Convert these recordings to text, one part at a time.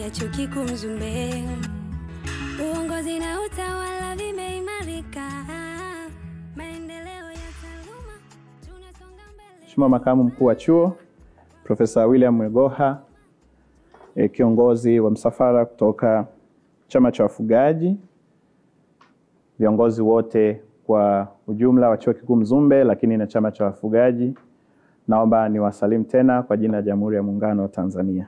ya chuo kikuu Mzumbe. Uongozi na utawala vimeimarika. Maendeleo ya taaluma tunasonga mbele. Mheshimiwa Makamu Mkuu wa Chuo, Profesa William Mwegoha, kiongozi wa msafara kutoka Chama cha Wafugaji, viongozi wote kwa ujumla wa Chuo Kikuu Mzumbe lakini na Chama cha Wafugaji, naomba niwasalimu tena kwa jina la Jamhuri ya Muungano wa Tanzania.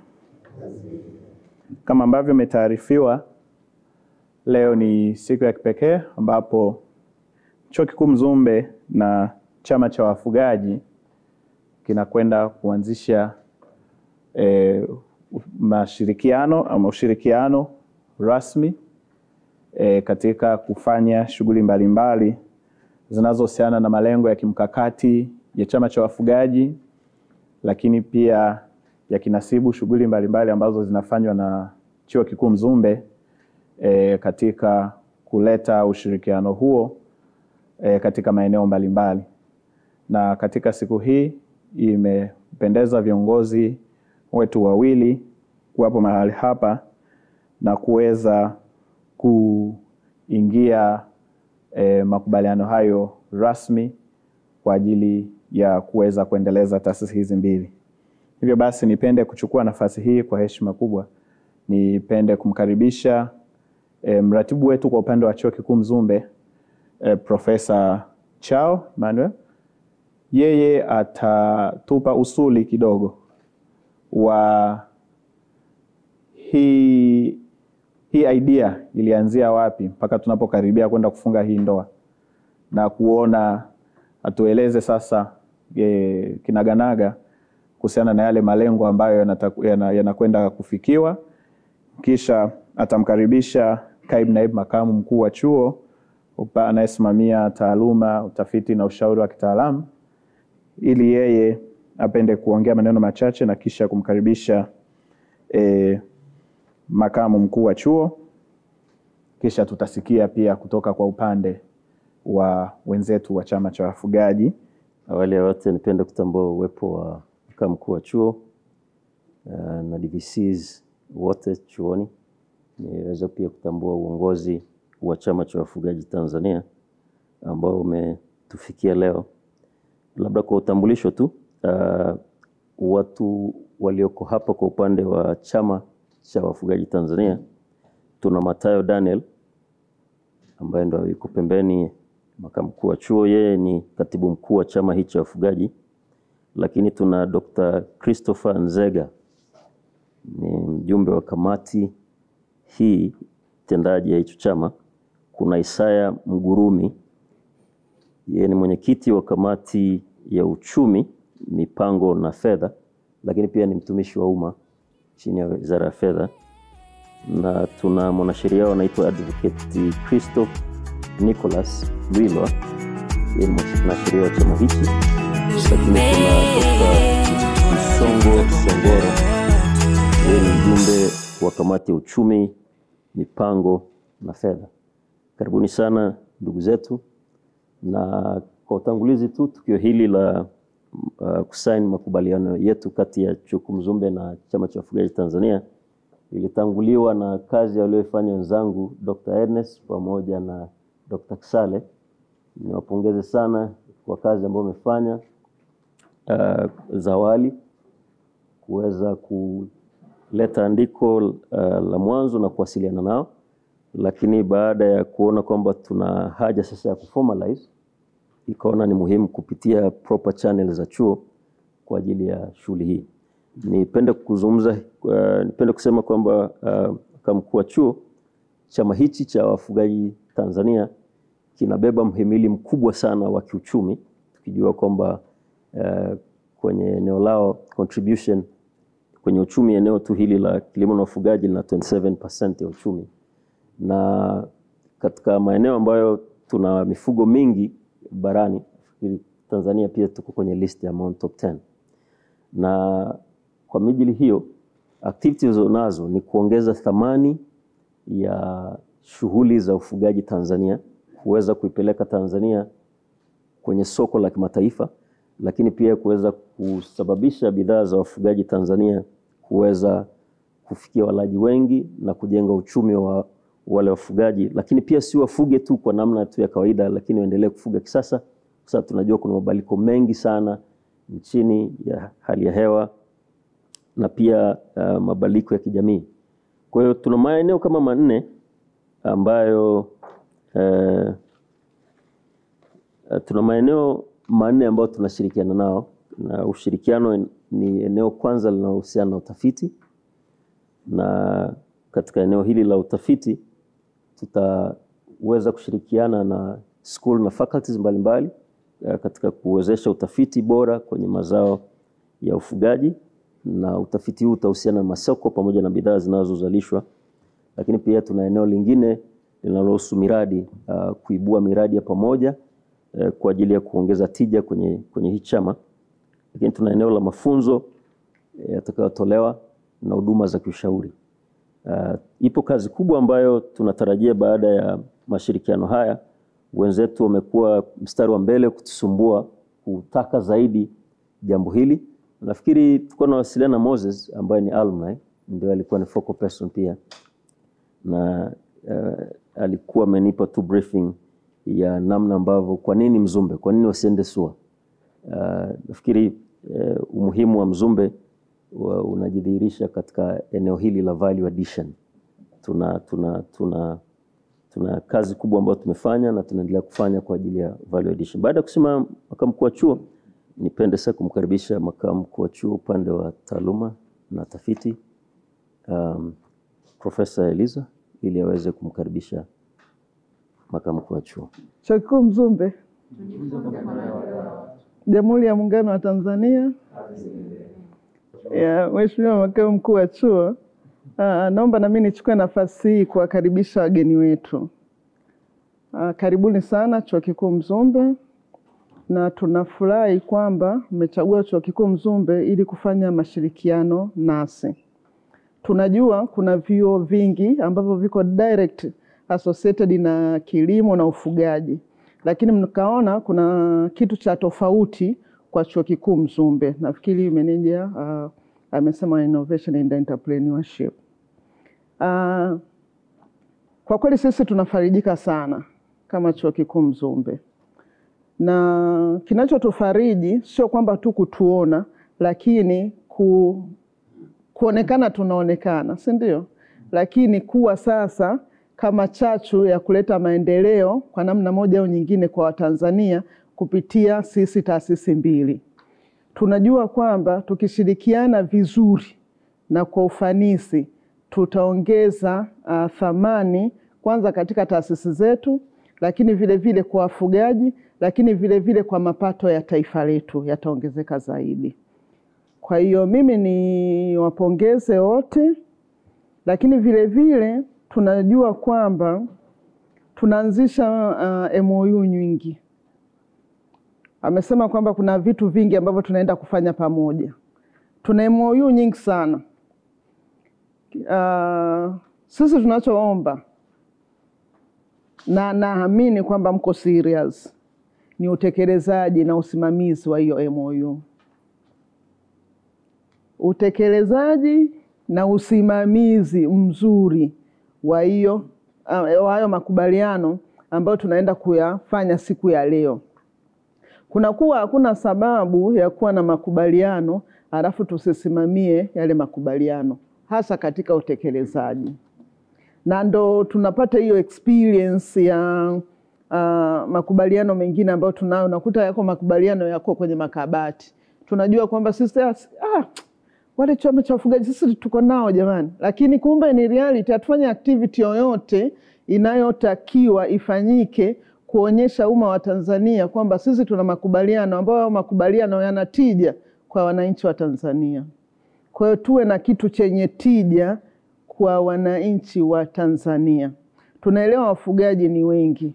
Kama ambavyo umetaarifiwa, leo ni siku ya kipekee ambapo Chuo Kikuu Mzumbe na Chama cha Wafugaji kinakwenda kuanzisha ushirikiano rasmi katika kufanya shughuli mbalimbali zinazohusiana na malengo ya kimkakati ya Chama cha Wafugaji, lakini pia yakinasibu shughuli mbalimbali ambazo zinafanywa na Chuo Kikuu Mzumbe katika kuleta ushirikiano huo katika maeneo mbalimbali. Na katika siku hii imependeza viongozi wetu wawili kuwapo mahali hapa na kuweza kuingia makubaliano hayo rasmi kwa ajili ya kuweza kuendeleza taasisi hizi mbili. Hivyo basi nipende kuchukua nafasi hii kwa heshima kubwa. Nipende kumkaribisha mratibu wetu kwa upande wa Chuo Kikuu Mzumbe, Profesa Chao Manuel. Yeye atatupa usuli kidogo wa hii idea ilianzia wapi mpaka tunapokaribia kwenda kufunga hii ndoa, na kuona atueleze sasa kinaganaga kuhusiana na yale malengo ambayo yanakwenda kufikiwa. Kisha atamkaribisha Kaimu Naibu Makamu Mkuu wa Chuo anayesimamia taaluma, utafiti na ushauri wa kitaalamu, ili yeye apende kuongea maneno machache, na kisha kumkaribisha Makamu Mkuu wa Chuo. Kisha tutasikia pia kutoka kwa upande wa wenzetu wa Chama cha Wafugaji. Awali ya yote nipende kutambua uwepo wa Makamu Mkuu wa Chuo na DVCs wote chuoni. Niweza pia kutambua uongozi wa Chama cha Wafugaji Tanzania ambao umetufikia leo. Labda kwa utambulisho tu, watu walioko hapa kwa upande wa Chama cha Wafugaji Tanzania, tuna Matayo Daniel ambaye ndo yuko pembeni, Makamu Mkuu wa Chuo. Yeye ni katibu mkuu wa chama hicho cha wafugaji. Lakini tuna Dr. Christopher Nzega, ni mjumbe wa kamati hii tendaji ya hicho chama. Kuna Isaya Mgurumi, yeye ni mwenyekiti wa kamati ya uchumi, mipango na fedha, lakini pia ni mtumishi wa umma chini ya Wizara ya Fedha. Na tuna mwanasheria anaitwa Advocate Christopher Nicholas Lwilwa, yeye ni mwanasheria wa chama hichi. Lakini kuna Dr. Msongo Songoro, yeye ni mjumbe wa kamati ya uchumi, mipango na fedha. Karibuni sana ndugu zetu. Na kwa utangulizi tu, tukio hili la kusaini makubaliano yetu kati ya Chuo Kikuu Mzumbe na Chama cha Wafugaji Tanzania ilitanguliwa na kazi waliofanya wenzangu Dr. Ernest pamoja na Dr. Kisale. Niwapongeze sana kwa kazi ambayo wamefanya za awali kuweza kuleta andiko la mwanzo na kuwasiliana nao. Lakini baada ya kuona kwamba tuna haja sasa ya kuformalize, ikaona ni muhimu kupitia proper channel za chuo kwa ajili ya shughuli hii. Nipende kusema kwamba kama mkuu wa chuo, chama hichi cha Wafugaji Tanzania kinabeba mhimili mkubwa sana wa kiuchumi, tukijua kwamba kwenye eneo lao contribution kwenye uchumi eneo tu hili la kilimo na ufugaji na 27% ya uchumi. Na katika maeneo ambayo tuna mifugo mingi barani, Tanzania pia tuko kwenye list ya among top 10. Na kwa mijili hiyo, activities nazo ni kuongeza thamani ya shughuli za ufugaji Tanzania, kuweza kuipeleka Tanzania kwenye soko la kimataifa, lakini pia kuweza kusababisha bidhaa za wafugaji Tanzania kuweza kufikia walaji wengi na kujenga uchumi wa wale wafugaji, lakini pia si wafuge tu kwa namna tu ya kawaida, lakini waendelee kufuga kisasa, kwa sababu tunajua kuna mabadiliko mengi sana nchini ya hali ya hewa na pia mabadiliko ya kijamii. Kwa hiyo tuna maeneo kama 4 ambayo ambayo tunashirikiana nao, na ushirikiano ni eneo kwanza linalohusiana na utafiti, na katika eneo hili la utafiti tutaweza kushirikiana na school na faculties mbalimbali katika kuwezesha utafiti bora kwenye mazao ya ufugaji, na utafiti huu utahusiana na masoko pamoja na bidhaa zinazozalishwa. Lakini pia tuna eneo lingine linalohusu miradi, kuibua miradi ya pamoja kwa ajili ya kuongeza tija kwenye hii chama. Lakini tuna eneo la mafunzo yatakayotolewa na huduma za kiushauri. Ipo kazi kubwa ambayo tunatarajia baada ya mashirikiano haya. Wenzetu wamekuwa mstari wa mbele kutusumbua kutaka zaidi jambo hili. Nafikiri tuko na wasiliana na Moses ambaye ni alumni, ndio alikuwa ni focal person pia, na alikuwa amenipa tu briefing ya namna ambavyo kwa nini Mzumbe, kwa nini wasiende SUA. Nafikiri umuhimu wa Mzumbe unajidhihirisha katika eneo hili la value addition. Tuna kazi kubwa ambayo tumefanya na tunaendelea kufanya kwa ajili ya value addition. Baada ya kusema makamu mkuu wa chuo, nipende sasa kumkaribisha makamu mkuu wa chuo upande wa taaluma na tafiti, Profesa Eliza, ili aweze kumkaribisha makamu mkuu wa chuo. Chuo Kikuu Mzumbe, Jamhuri ya Muungano wa Tanzania. Mheshimiwa makamu mkuu wa chuo, naomba na mimi nichukue nafasi hii kuwakaribisha wageni wetu. Karibuni sana Chuo Kikuu Mzumbe, na tunafurahi kwamba mmechagua Chuo Kikuu Mzumbe ili kufanya mashirikiano nasi. Tunajua kuna vyuo vingi ambavyo viko direct associated na kilimo na ufugaji, lakini mkaona kuna kitu cha tofauti kwa Chuo Kikuu Mzumbe. Nafikiri meneja amesema innovation and entrepreneurship. Kwa kweli sisi tunafarijika sana kama Chuo Kikuu Mzumbe, na kinachotufariji sio kwamba tu kutuona, lakini kuonekana tunaonekana, si ndio? Lakini kuwa sasa kama chachu ya kuleta maendeleo kwa namna moja au nyingine kwa Watanzania kupitia sisi taasisi mbili. Tunajua kwamba tukishirikiana vizuri na kwa ufanisi tutaongeza thamani kwanza katika taasisi zetu, lakini vile vile kwa wafugaji, lakini vile vile kwa mapato ya taifa letu yataongezeka zaidi. Kwa hiyo mimi ni wapongeze wote, lakini vile vile tunajua kwamba tunaanzisha MOU nyingi. Amesema kwamba kuna vitu vingi ambavyo tunaenda kufanya pamoja. Tuna MOU nyingi sana. Sisi tunachoomba, na naamini kwamba mko serious, ni utekelezaji na usimamizi wa hiyo MOU. Utekelezaji na usimamizi mzuri wa hayo makubaliano ambayo tunaenda kuyafanya siku ya leo. Hakuna sababu ya kuwa na makubaliano alafu tusisimamie yale makubaliano, hasa katika utekelezaji. Na ndo tunapata hiyo experience ya makubaliano mengine ambayo tunayo. Nakuta yako makubaliano yako kwenye makabati. Tunajua kwamba sisi wale chama cha ufugaji sisi tuko nao jamani, lakini kumbe ni reality. Hatufanya activity yoyote inayotakiwa ifanyike kuonyesha umma wa Tanzania kwamba sisi tuna makubaliano ambayo makubaliano yanatija kwa wananchi wa Tanzania. Kwa hiyo tuwe na kitu chenye tija kwa wananchi wa Tanzania. Tunaelewa wafugaji ni wengi.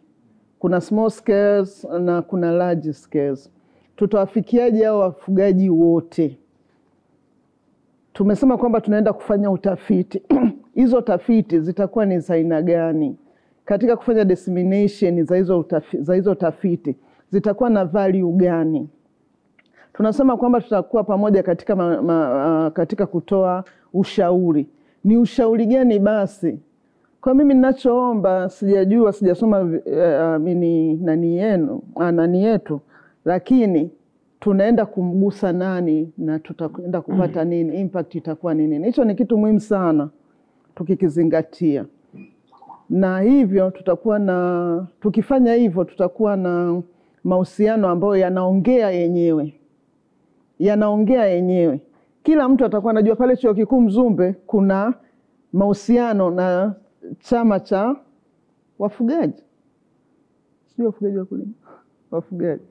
Kuna small scales na kuna large scales. Tutawafikiaje hao wafugaji wote? Tumesema kwamba tunaenda kufanya utafiti. Hizo tafiti zitakuwa ni za aina gani? Katika kufanya dissemination za hizo tafiti zitakuwa na value gani? Tunasema kwamba tutakuwa pamoja katika kutoa ushauri. ni ushauri gani basi. Kwa mimi ninachoomba, sijajua, sijasoma nani yetu, lakini tunaenda kumgusa nani na tutakwenda kupata nini, impact itakuwa nini. Hicho ni kitu muhimu sana tukikizingatia. Na hivyo tukifanya hivyo tutakuwa na mahusiano ambayo yanaongea yenyewe. Kila mtu atakuwa anajua pale Chuo Kikuu Mzumbe kuna mahusiano na chama cha wafugaji. Sio wafugaji wa kulima. Wafugaji.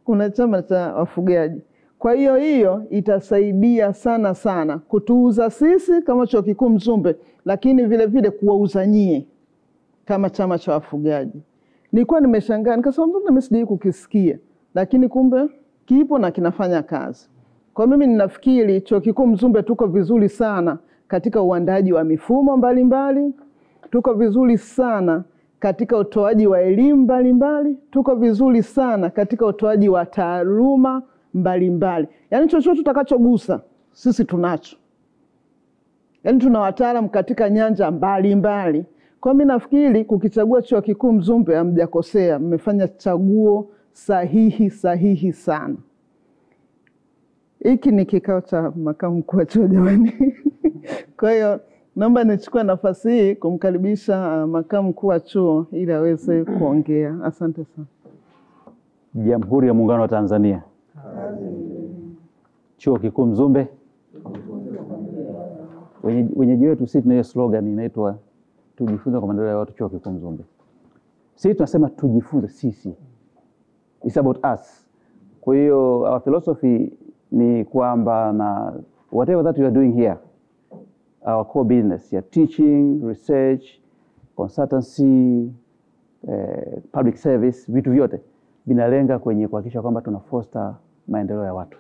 Kuna chama cha wafugaji. Kwa hiyo itasaidia sana sana kutuuza sisi kama Chuo Kikuu Mzumbe, lakini vile vile kuwauza nyie kama chama cha wafugaji. Nilikuwa nimeshangaa nikasema mbona mimi sijai kukisikia, lakini kumbe kipo na kinafanya kazi. Kwa mimi ninafikiri Chuo Kikuu Mzumbe tuko vizuri sana katika uandaji wa mifumo mbalimbali, tuko vizuri sana katika utoaji wa elimu mbalimbali, tuko vizuri sana katika utoaji wa taaluma mbalimbali. Yaani chochote tutakachogusa sisi tunacho. Yaani tuna wataalamu katika nyanja mbalimbali. Kwa mimi nafikiri kukichagua Chuo Kikuu Mzumbe hamjakosea, mmefanya chaguo sahihi sana. Hiki ni kikao cha makamu mkuu wa chuo jamani. Kwa hiyo naomba nichukue nafasi hii kumkaribisha makamu mkuu wa chuo ili aweze kuongea. Asante sana. Jamhuri ya Muungano wa Tanzania. Chuo Kikuu Mzumbe. Wenyeji wetu sisi tuna slogan inaitwa tujifunze kwa maendeleo ya watu Chuo Kikuu Mzumbe. Sisi tunasema tujifunze sisi. It's about us. Kwa hiyo our philosophy ni kwamba na whatever that you are doing here, our core business, ya teaching, research, consultancy, public service, vitu vyote vinalenga kwenye kuhakikisha kwamba tuna foster maendeleo ya watu.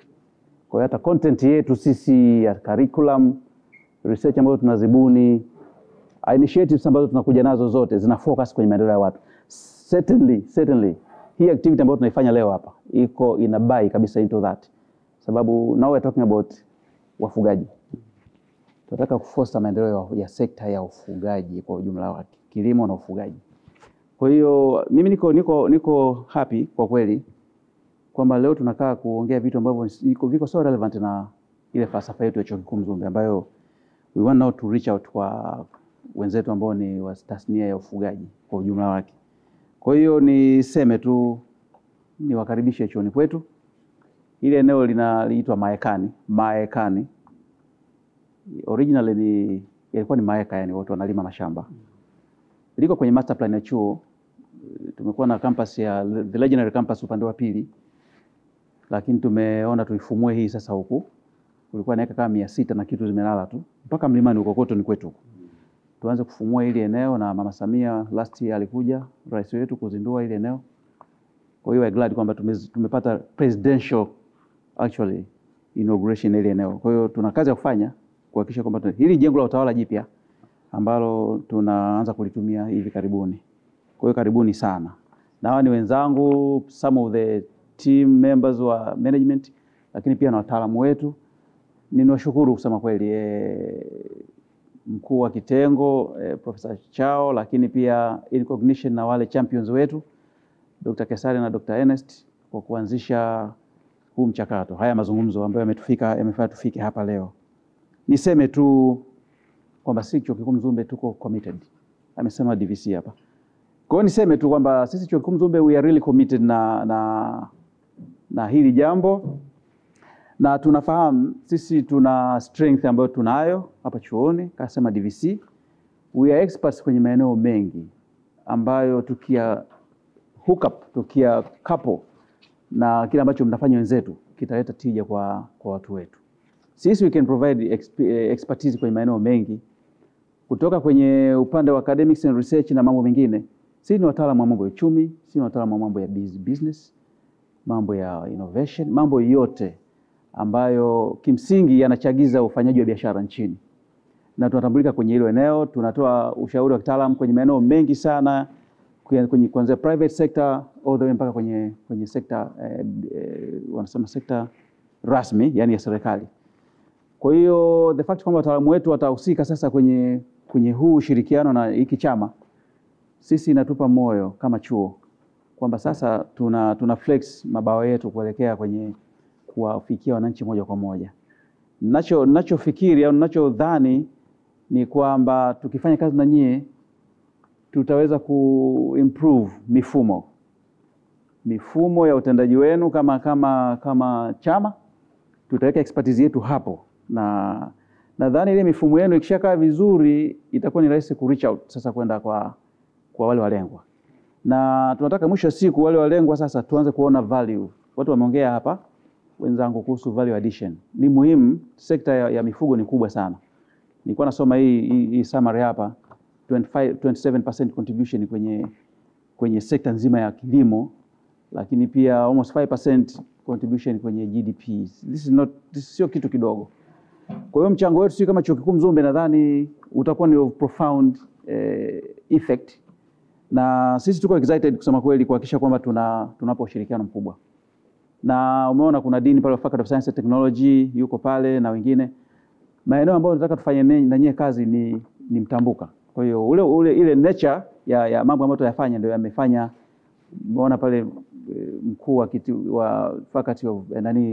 Kwa hiyo hata content yetu sisi ya curriculum, research ambazo tunazibuni, initiatives ambazo tunakuja nazo zote zina focus kwenye maendeleo ya watu. Certainly hii activity ambayo tunaifanya leo hapa ina buy kabisa into that. Sababu now we're talking about wafugaji. Tunataka kufoster maendeleo ya sekta ya ufugaji kwa ujumla wake, kilimo na ufugaji. Kwa hiyo mimi niko happy kwa kweli kwamba leo tunakaa kuongea vitu ambavyo viko so relevant na ile falsafa yetu ya Chuo Kikuu Mzumbe ambayo we want now to reach out kwa wenzetu ambao ni wa tasnia ya ufugaji kwa ujumla wake. Kwa hiyo niseme tu niwakaribishe chuoni kwetu. Ile eneo linaitwa Maekani. Originally ilikuwa ni Maeka, yani watu wanalima mashamba. Liko kwenye master plan ya chuo. Tumekuwa na campus ya the legendary campus upande wa pili. Lakini tumeona tuifumue hii sasa huku. Kulikuwa na eka kama 600 na kitu zimelala tu. Mpaka mlimani huko kote ni kwetu. Tuanze kufumua ile eneo na Mama Samia last year alikuja rais wetu kuzindua ile eneo. Kwa hiyo I'm glad kwamba tumepata presidential actually inauguration ile eneo. Kwa hiyo tuna kazi ya kufanya kuhakikisha kwamba hili jengo la utawala jipya ambalo tunaanza kulitumia hivi karibuni. Kwa hiyo karibuni sana. Na hawa ni wenzangu, some of the team members wa management, lakini pia na wataalamu wetu. Ninawashukuru kusema kweli mkuu wa kitengo Professor Chao, lakini pia in recognition na wale champions wetu Dr. Kesari na Dr. Ernest kwa kuanzisha huu mchakato. Haya mazungumzo ambayo yamefanya tufike hapa leo. Niseme tu kwamba sisi Chuo Kikuu Mzumbe tuko committed. Amesema DVC hapa. Kwa hiyo niseme tu kwamba sisi Chuo Kikuu Mzumbe we are really committed na hili jambo. Na tunafahamu sisi tuna strength ambayo tunayo hapa chuoni, kasema DVC. We are experts kwenye maeneo mengi ambayo tukia hook up, tukia couple na kile ambacho mnafanya wenzetu kitaleta tija kwa watu wetu. Sisi we can provide expertise kwenye maeneo mengi kutoka kwenye upande wa academics and research na mambo mengine. Sisi ni wataalamu wa mambo ya uchumi, sisi ni wataalamu wa mambo ya business, mambo ya innovation, mambo yote ambayo kimsingi yanachagiza ufanyaji wa biashara nchini. Na tunatambulika kwenye hilo eneo, tunatoa ushauri wa kitaalamu kwenye maeneo mengi sana, kwenye kuanzia private sector all the way mpaka kwenye sekta wanasema sekta rasmi, yani ya serikali. Kwa hiyo the fact kwamba wataalamu wetu watahusika sasa kwenye huu ushirikiano na hiki chama, sisi inatupa moyo kama chuo kwamba sasa tuna flex mabawa yetu kuelekea kwenye kuwafikia wananchi moja kwa moja. Ninachofikiri au ninachodhani ni kwamba tukifanya kazi na nyie tutaweza kuimprove mifumo ya utendaji wenu kama chama. Tutaweka expertise yetu hapo, na nadhani ile mifumo yenu ikishakaa vizuri itakuwa ni rahisi ku reach out sasa kwenda kwa wale walengwa. Na tunataka mwisho siku wale walengwa sasa tuanze kuona value. Watu wameongea hapa wenzangu kuhusu value addition. Ni muhimu, sekta ya mifugo ni kubwa sana. Nilikuwa nasoma hii summary hapa, 27% contribution kwenye sekta nzima ya kilimo, lakini pia almost 5% contribution kwenye GDP. This sio kitu kidogo. Kwa hiyo mchango wetu sisi kama Chuo Kikuu Mzumbe nadhani utakuwa ni of profound effect, na sisi tuko excited kusema kweli kuhakikisha kwamba tunapo ushirikiano mkubwa. Na umeona kuna Dean pale Faculty of Science and Technology yuko pale na wengine. Maeneo ambayo tunataka tufanye na nyie kazi ni mtambuka. Kwa hiyo ile nature ya mambo ambayo tunayafanya ndio yamefanya, umeona pale mkuu wa Faculty of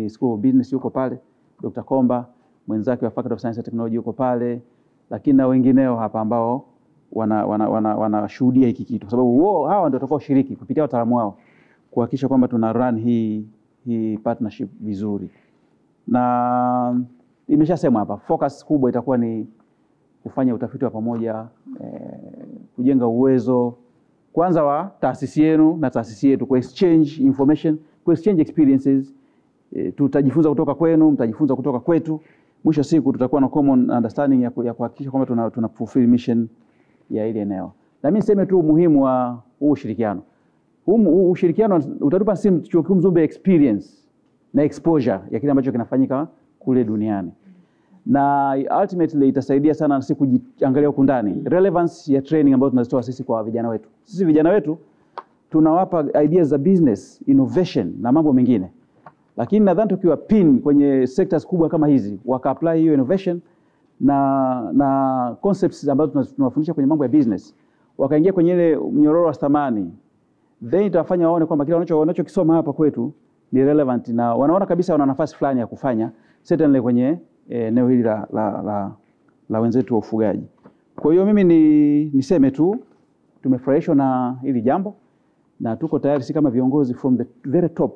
School of Business yuko pale, Dr. Komba, mwenzake wa Faculty of Science and Technology yuko pale, lakini na wengineo hapa ambao wanashuhudia hiki kitu, kwa sababu hawa ndio watakao shiriki kupitia wataalamu wao kuhakikisha kwamba tuna run hii partnership vizuri. Na imeshasema hapa focus kubwa itakuwa ni kufanya utafiti wa pamoja, kujenga uwezo kwanza wa taasisi yenu na taasisi yetu, ku exchange information, ku exchange experiences. Tutajifunza kutoka kwenu, mtajifunza kutoka kwetu. Mwisho siku tutakuwa na common understanding ya kuhakikisha kwamba tuna fulfill mission ya ile eneo. Na mimi niseme tu umuhimu wa huu ushirikiano. Huu ushirikiano utatupa sisi Chuo Kikuu Mzumbe experience na exposure ya kile ambacho kinafanyika kule duniani. Na ultimately itasaidia sana na sisi kujiangalia huko ndani relevance ya training ambayo tunazitoa sisi kwa vijana wetu. Sisi vijana wetu tunawapa ideas za business, innovation na mambo mengine. Lakini nadhani tukiwa pin kwenye sectors kubwa kama hizi, waka apply hiyo innovation na concepts ambazo tunawafundisha kwenye mambo ya business, wakaingia kwenye ile mnyororo wa thamani, then itafanya waone kwamba kile wanachokisoma hapa kwetu ni relevant, na wanaona kabisa wana nafasi fulani ya kufanya certainly kwenye eneo hili la wenzetu wa ufugaji. Kwa hiyo mimi niseme tu tumefurahishwa na hili jambo, na tuko tayari si kama viongozi from the very top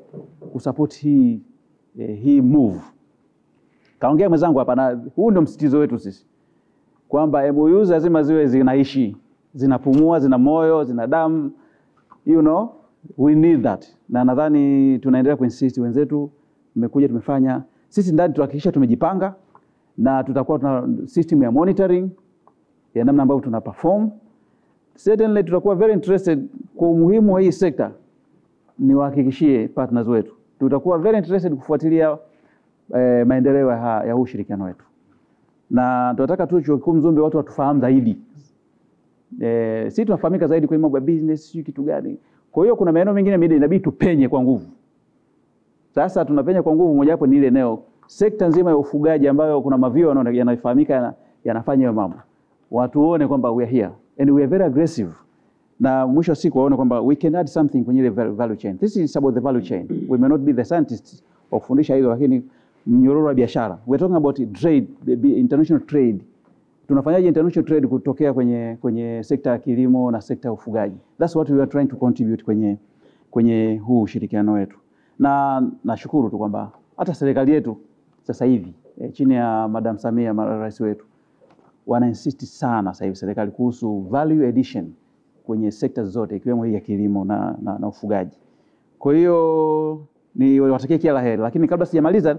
kusupport hii move. Kaongea mwenzangu hapa, na huu ndio msitizo wetu sisi, kwamba MOUs lazima ziwe zinaishi, zinapumua, zina moyo, zina damu, we need that. Na nadhani tunaendelea kuinsist, wenzetu mmekuja, tumefanya sisi ndani, tuhakikisha tumejipanga, na tutakuwa tuna system ya monitoring ya namna ambavyo tuna perform. Certainly tutakuwa very interested kwa umuhimu wa hii sekta. Niwahakikishie partners wetu, tutakuwa very interested kufuatilia maendeleo ya huu ushirikiano wetu. Na tunataka tu Chuo Kikuu Mzumbe watu watufahamu zaidi. Sisi tunafahamika zaidi kwa mambo ya business, sio kitu gani. Kwa hiyo kuna maeneo mengine inabidi tupenye kwa nguvu. Sasa tunapenya kwa nguvu, moja hapo ni ile eneo sekta nzima ya ufugaji ambayo kuna mavio yanayofahamika yanafanya hiyo mambo. Watuone kwamba we are here and we are very aggressive. Na mwisho siku waone kwamba we can add something kwenye ile value chain. This is about the value chain. We may not be the scientists wa kufundisha hizo, lakini mnyororo wa biashara. We are talking about trade, international trade. Tunafanyaje international trade kutokea kwenye sekta ya kilimo na sekta ya ufugaji. That's what we are trying to contribute kwenye huu ushirikiano wetu. Na nashukuru tu kwamba hata serikali yetu sasa hivi chini ya Madam Samia, rais wetu, wana insist sana sasa hivi serikali kuhusu value addition kwenye sekta zote ikiwemo hii ya kilimo na ufugaji. Kwa hiyo ni watakie kila laheri, lakini kabla sijamaliza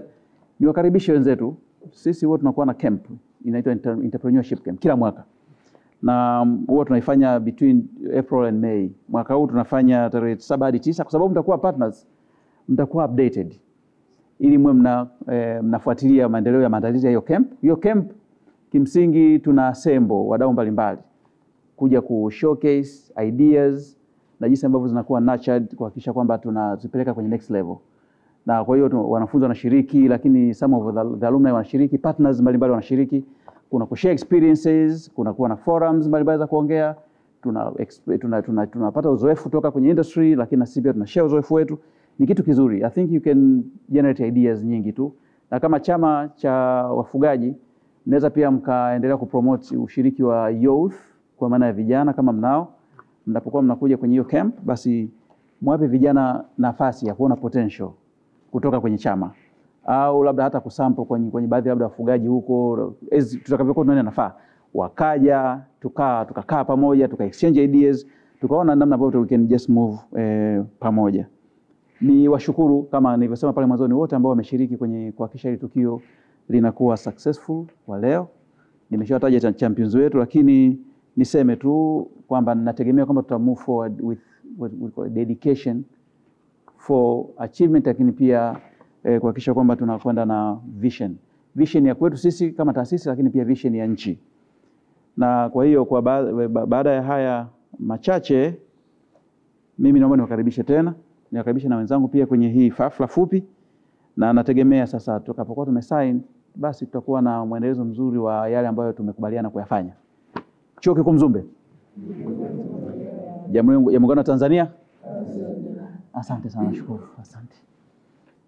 niwakaribishe wenzetu. Sisi huwa tunakuwa na camp inaitwa entrepreneurship camp kila mwaka, na huwa tunaifanya between April and May. Mwaka huu tunafanya tarehe 7 hadi 9 kwa sababu mtakuwa partners, mtakuwa updated ili mwe mnafuatilia maendeleo ya maandalizi ya hiyo camp. Hiyo camp kimsingi tuna assemble wadau mbalimbali kuja ku showcase ideas na jinsi ambavyo zinakuwa nurtured kuhakikisha kwamba tunazipeleka kwenye next level. na kwa hiyo wanafunzi wanashiriki, lakini some of the alumni wanashiriki, partners mbalimbali wanashiriki, kuna kushare experiences, kuna kuwa na forums mbalimbali za kuongea, tunapata uzoefu kutoka kwenye industry, lakini na sisi pia tunashare uzoefu wetu. Ni kitu kizuri. I think you can generate ideas nyingi tu, na kama chama cha wafugaji mnaweza pia mkaendelea kupromote ushiriki wa youth, kwa maana ya vijana. Kama mnapokuwa mnakuja kwenye hiyo camp, basi mwape vijana nafasi ya kuona potential kutoka kwenye chama, au labda hata kusample kwenye baadhi labda wafugaji huko, tutakavyokuwa tunaona nafaa wakaja tukakaa pamoja, tuka exchange ideas, tukaona namna ambavyo we can just move pamoja. Ni washukuru kama nilivyosema pale mwanzo, ni wote ambao wameshiriki kwenye kuhakikisha hili tukio linakuwa successful kwa leo. Nimeshawataja champions wetu, lakini niseme tu kwamba ninategemea kwamba tuta move forward with dedication for achievement, lakini pia kuhakikisha kwamba tunakwenda na vision ya kwetu sisi kama taasisi, lakini pia vision ya nchi. Na kwa hiyo kwa baada ya haya machache, mimi naomba niwakaribishe na wenzangu pia kwenye hii hafla fupi, na nategemea sasa tutakapokuwa tumesign, basi tutakuwa na mwendelezo mzuri wa yale ambayo tumekubaliana kuyafanya. Chuo Kikuu Mzumbe, Jamhuri ya Muungano wa Tanzania. Asante sana, shukuru. Asante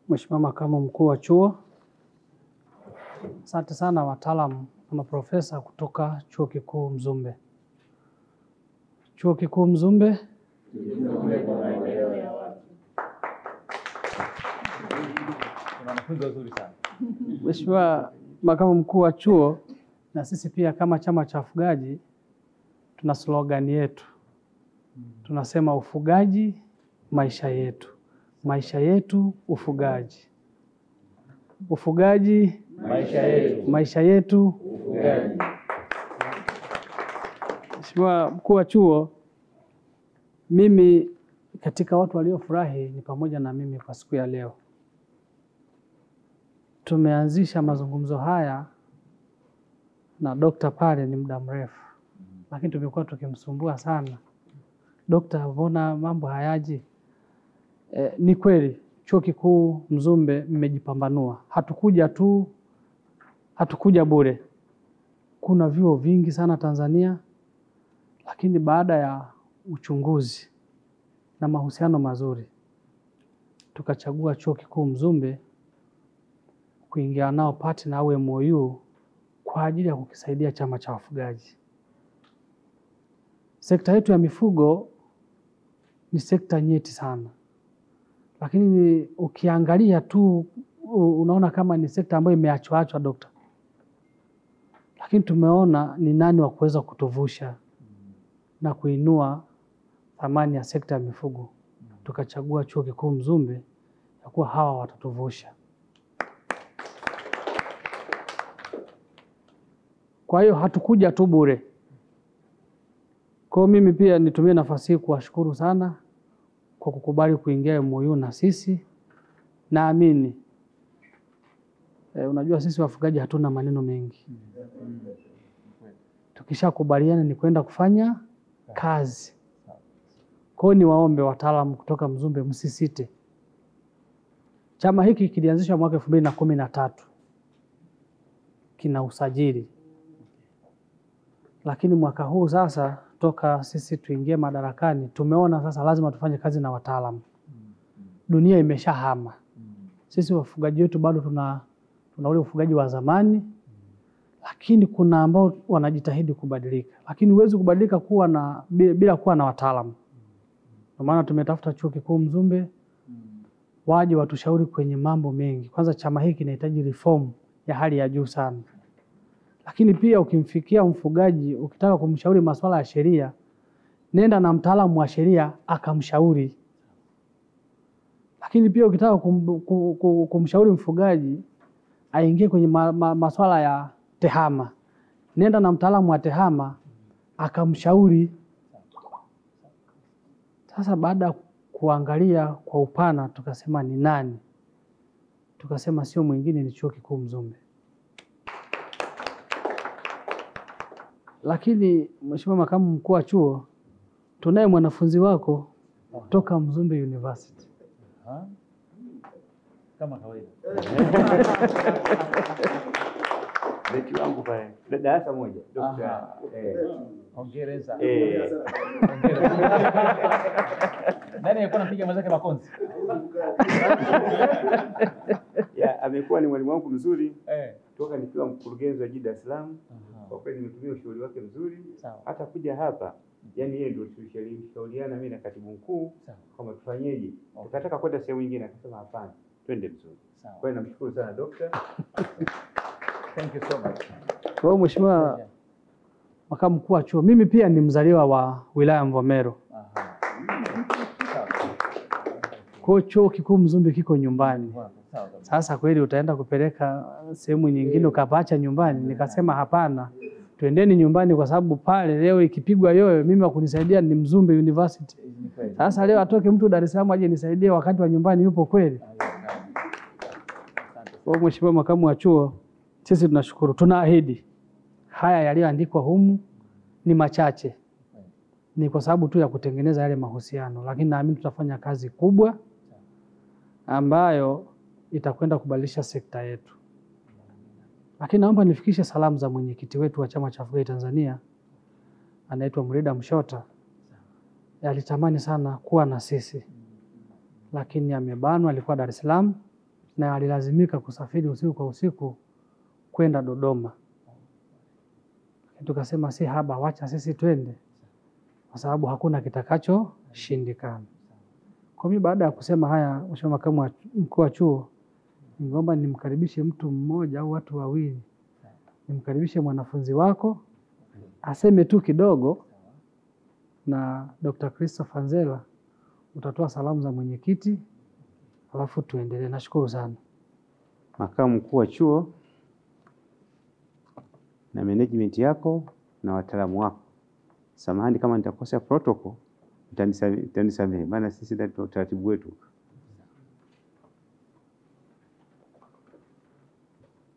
Mheshimiwa Makamu Mkuu wa Chuo. Asante sana wataalamu na maprofesa kutoka Chuo Kikuu Mzumbe. Chuo Kikuu Mzumbe, Mheshimiwa Makamu Mkuu wa Chuo, na sisi pia kama chama cha wafugaji tuna slogan yetu. Tunasema ufugaji maisha yetu. Maisha yetu ufugaji. Ufugaji maisha yetu. Maisha yetu ufugaji. Mheshimiwa Mkuu wa Chuo, mimi katika watu waliofurahi ni pamoja na mimi kwa siku ya leo. Tumeanzisha mazungumzo haya na Dr. pale ni muda mrefu, lakini tumekuwa tukimsumbua sana. Dr. mbona mambo hayaji? Ni kweli Chuo Kikuu Mzumbe mmejipambanua. Hatukuja bure. Kuna vyuo vingi sana Tanzania, lakini baada ya uchunguzi na mahusiano mazuri tukachagua Chuo Kikuu Mzumbe kuingia nao partner au MOU kwa ajili ya kukisaidia chama cha wafugaji. Sekta yetu ya mifugo ni sekta nyeti sana, lakini ukiangalia tu unaona kama ni sekta ambayo imeachwa Dokta. Lakini tumeona ni nani wa kuweza kutuvusha na kuinua thamani ya sekta ya mifugo. Tukachagua Chuo Kikuu Mzumbe ya kuwa hawa watatuvusha. Kwa hiyo hatukuja tu bure. Kwa mimi pia nitumie nafasi hii kuwashukuru sana kwa kukubali kuingia MOU na sisi. Naamini unajua sisi wafugaji hatuna maneno mengi. Tukishakubaliana ni kwenda kufanya kazi. Kwa hiyo niwaombe wataalamu kutoka Mzumbe msisite. Chama hiki kilianzishwa mwaka 2013. Kina usajili. Lakini mwaka huu sasa toka sisi tuingie madarakani tumeona sasa lazima tufanye kazi na wataalamu. Dunia imeshahama. Sisi wafugaji wetu bado tuna ule ufugaji wa zamani, lakini kuna ambao wanajitahidi kubadilika. Lakini huwezi kubadilika bila kuwa na wataalamu. Kwa maana tumetafuta Chuo Kikuu Mzumbe waje watushauri kwenye mambo mengi. Kwanza chama hiki kinahitaji reform ya hali ya juu sana. Lakini pia ukimfikia mfugaji ukitaka kumshauri masuala ya sheria, nenda na mtaalamu wa sheria akamshauri. Lakini pia ukitaka kumshauri mfugaji aingie kwenye masuala ya tehama, nenda na mtaalamu wa tehama akamshauri. Sasa baada kuangalia kwa upana tukasema ni nani? Tukasema sio mwingine ni Chuo Kikuu Mzumbe. Lakini Mheshimiwa Makamu Mkuu wa Chuo, tunaye mwanafunzi wako kutoka Mzumbe University. Kama kawaida. Beti wangu pale darasa moja. Hongera sana. Hongera. Nani alikuwa anapiga mazake makonzi? Amekuwa ni mwalimu wangu mzuri. Toka nikiwa mkurugenzi wa jiji Dar es Salaam. Kwa kweli nimetumia ushauri wake mzuri. Hata kuja hapa, yani yeye ndio tulishauriana mimi na katibu mkuu kama tufanyeje. Tukataka kwenda sehemu nyingine, akasema hapana, twende mzuri. Kwa hiyo namshukuru sana daktari. Thank you so much. Kwa hiyo Mheshimiwa Makamu Mkuu wa Chuo, mimi pia ni mzaliwa wa wilaya Mvomero. Kwa chuo kikuu Mzumbe kiko nyumbani. Sasa kweli utaenda kupeleka sehemu nyingine ukapaacha nyumbani? Nikasema hapana, twendeni nyumbani, kwa sababu pale leo ikipigwa yoyo mimi wa kunisaidia ni Mzumbe University. Sasa leo atoke mtu Dar es Salaam aje nisaidie wakati wa nyumbani yupo kweli? Kwa Mheshimiwa Makamu wa Chuo, sisi tunashukuru, tunaahidi haya yaliyoandikwa humu ni machache, ni kwa sababu tu ya kutengeneza yale mahusiano, lakini naamini tutafanya kazi kubwa ambayo itakwenda kubadilisha sekta yetu. Lakini naomba nifikishe salamu za mwenyekiti wetu wa Chama cha Wafugaji Tanzania, anaitwa Mrida Mshota. Alitamani sana kuwa na sisi, lakini amebanwa, alikuwa Dar es Salaam na alilazimika kusafiri usiku kwa usiku kwenda Dodoma. Tukasema si haba, wacha sisi twende, kwa sababu hakuna kitakacho shindikana. Kwa mimi baada ya kusema haya, Mheshimiwa Makamu Mkuu wa Chuo, ningeomba nimkaribishe mtu mmoja au watu wawili. Nimkaribishe mwanafunzi wako aseme tu kidogo, na Dr. Christopher Nzela utatoa salamu za mwenyekiti, alafu tuendelee. Nashukuru sana. Makamu Mkuu wa Chuo na management yako na wataalamu wako, samahani kama nitakosea protocol, mtanisamehe, maana sisi ndio utaratibu wetu.